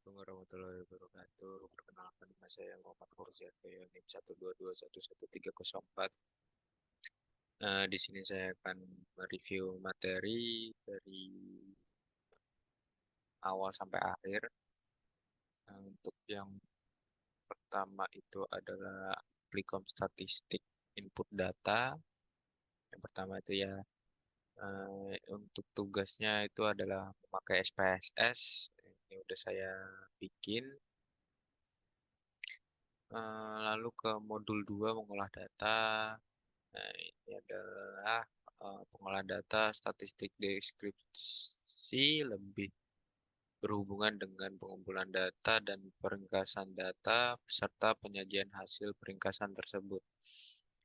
Assalamualaikum warahmatullahi wabarakatuh. Perkenalkan nama saya Muhammad Fauziyati NIM 122111304. Di sini saya akan mereview materi dari awal sampai akhir. Untuk yang pertama itu adalah applikom statistik input data. Yang pertama itu ya, untuk tugasnya itu adalah memakai SPSS. Ini udah saya bikin. Lalu ke modul 2 mengolah data. Nah, ini adalah pengolahan data, statistik deskripsi lebih berhubungan dengan pengumpulan data dan peringkasan data serta penyajian hasil peringkasan tersebut.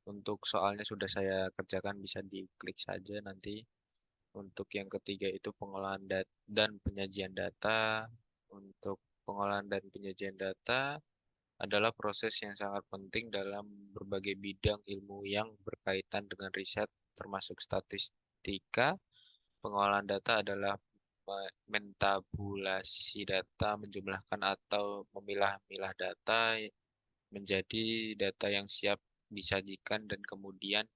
Untuk soalnya sudah saya kerjakan, bisa diklik saja nanti. Untuk yang ketiga itu pengolahan data dan penyajian data. Untuk pengolahan dan penyajian data adalah proses yang sangat penting dalam berbagai bidang ilmu yang berkaitan dengan riset, termasuk statistika. Pengolahan data adalah mentabulasi data, menjumlahkan atau memilah-milah data menjadi data yang siap disajikan dan kemudian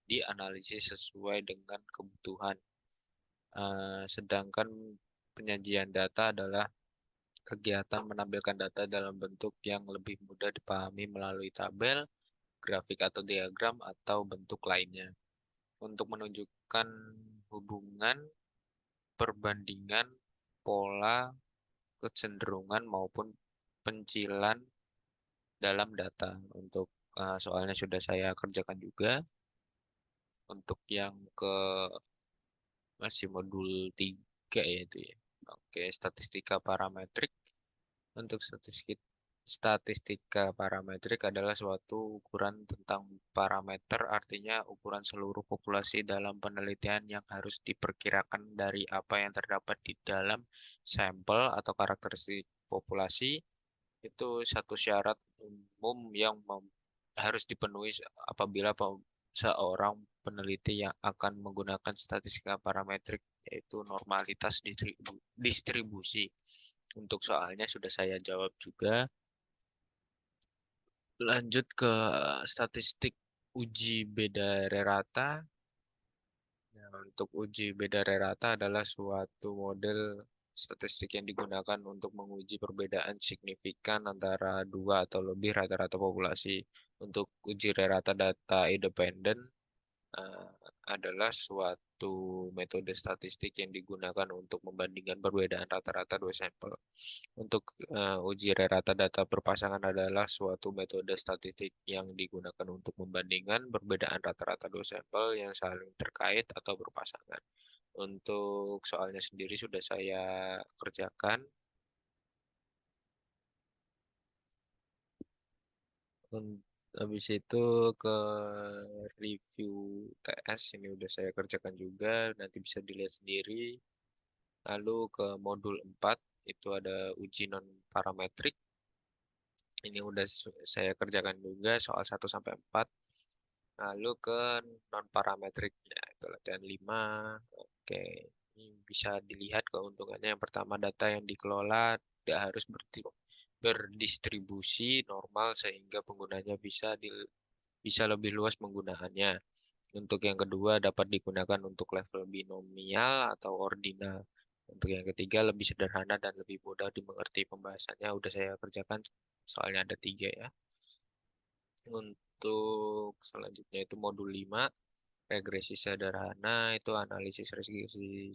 dianalisis sesuai dengan kebutuhan. Sedangkan penyajian data adalah kegiatan menampilkan data dalam bentuk yang lebih mudah dipahami melalui tabel, grafik atau diagram, atau bentuk lainnya. Untuk menunjukkan hubungan, perbandingan, pola, kecenderungan, maupun pencilan dalam data. Untuk soalnya sudah saya kerjakan juga. Untuk yang ke masih modul 3 ya itu ya. Oke, statistika parametrik. Untuk statistika parametrik adalah suatu ukuran tentang parameter, artinya ukuran seluruh populasi dalam penelitian yang harus diperkirakan dari apa yang terdapat di dalam sampel atau karakteristik populasi. Itu satu syarat umum yang harus dipenuhi apabila seorang peneliti yang akan menggunakan statistika parametrik, yaitu normalitas distribusi. Untuk soalnya sudah saya jawab juga. Lanjut ke statistik uji beda rata. Nah, untuk uji beda rata adalah suatu model statistik yang digunakan untuk menguji perbedaan signifikan antara dua atau lebih rata-rata populasi. Untuk uji rata data independen eh, adalah suatu metode statistik yang digunakan untuk membandingkan perbedaan rata-rata dua sampel. Untuk uji rata data berpasangan adalah suatu metode statistik yang digunakan untuk membandingkan perbedaan rata-rata dua sampel yang saling terkait atau berpasangan. Untuk soalnya sendiri sudah saya kerjakan. Habis itu ke review TS, ini udah saya kerjakan juga, nanti bisa dilihat sendiri. Lalu ke modul 4 itu ada uji non parametrik. Ini udah saya kerjakan juga soal 1 sampai 4. Lalu ke non parametrik ya, itu latihan 5. Oke, ini bisa dilihat keuntungannya. Yang pertama, data yang dikelola tidak harus berdistribusi normal sehingga penggunanya bisa lebih luas penggunaannya. Untuk yang kedua, dapat digunakan untuk level binomial atau ordinal. Untuk yang ketiga, lebih sederhana dan lebih mudah dimengerti. Pembahasannya udah saya kerjakan, soalnya ada 3 ya. Untuk selanjutnya itu modul 5, regresi sederhana, itu analisis regresi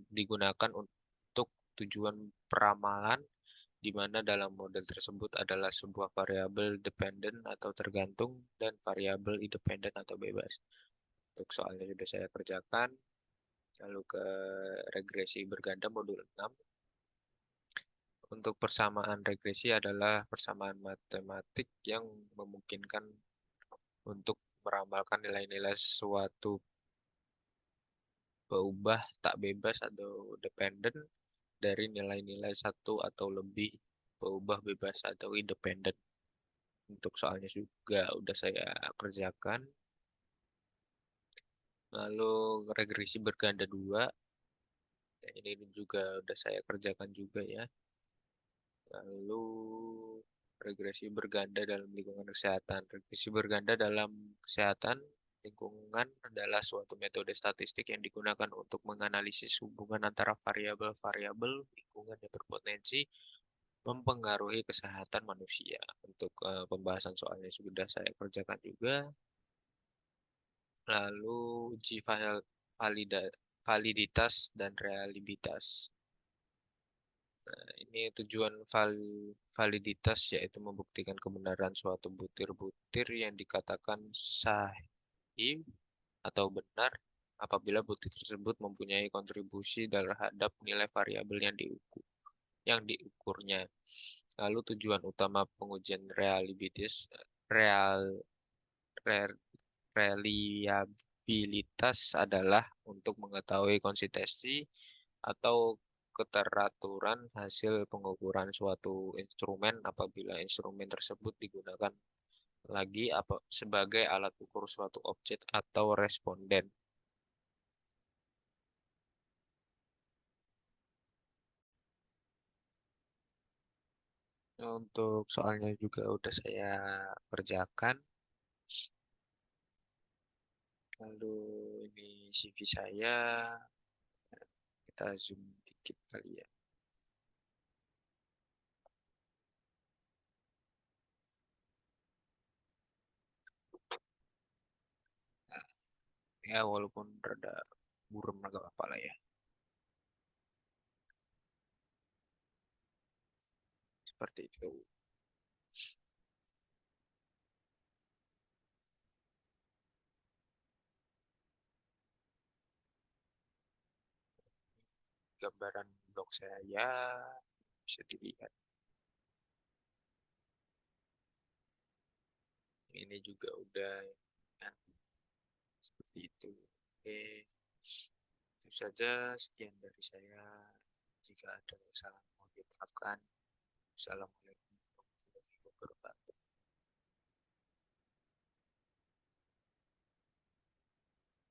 digunakan untuk tujuan peramalan, di mana dalam model tersebut adalah sebuah variabel dependen atau tergantung dan variabel independen atau bebas. Untuk soalnya sudah saya kerjakan. Lalu ke regresi berganda modul 6. Untuk persamaan regresi adalah persamaan matematik yang memungkinkan untuk meramalkan nilai-nilai suatu berubah tak bebas atau dependen dari nilai-nilai satu atau lebih berubah bebas atau independen. Untuk soalnya juga udah saya kerjakan. Lalu regresi berganda 2, ini juga udah saya kerjakan juga ya. Lalu regresi berganda dalam lingkungan kesehatan. Regresi berganda dalam kesehatan lingkungan adalah suatu metode statistik yang digunakan untuk menganalisis hubungan antara variabel-variabel lingkungan yang berpotensi mempengaruhi kesehatan manusia. Untuk pembahasan soalnya sudah saya kerjakan juga. Lalu uji validitas dan realitas. Ini tujuan validitas yaitu membuktikan kebenaran suatu butir-butir yang dikatakan sahih atau benar apabila butir tersebut mempunyai kontribusi terhadap nilai variabel yang diukurnya. Lalu tujuan utama pengujian real, re- reliabilitas adalah untuk mengetahui konsistensi atau keteraturan hasil pengukuran suatu instrumen apabila instrumen tersebut digunakan lagi sebagai alat ukur suatu objek atau responden. Untuk soalnya juga udah saya kerjakan. Lalu ini CV saya, kita zoom dikit kali ya. Ya walaupun rada buram agak apa lah ya. Seperti itu. Gambaran blog saya bisa dilihat. Ini juga udah kan, seperti itu. Oke, itu saja sekian dari saya. Jika ada kesalahan mohon dimaafkan. Assalamualaikum warahmatullahi wabarakatuh.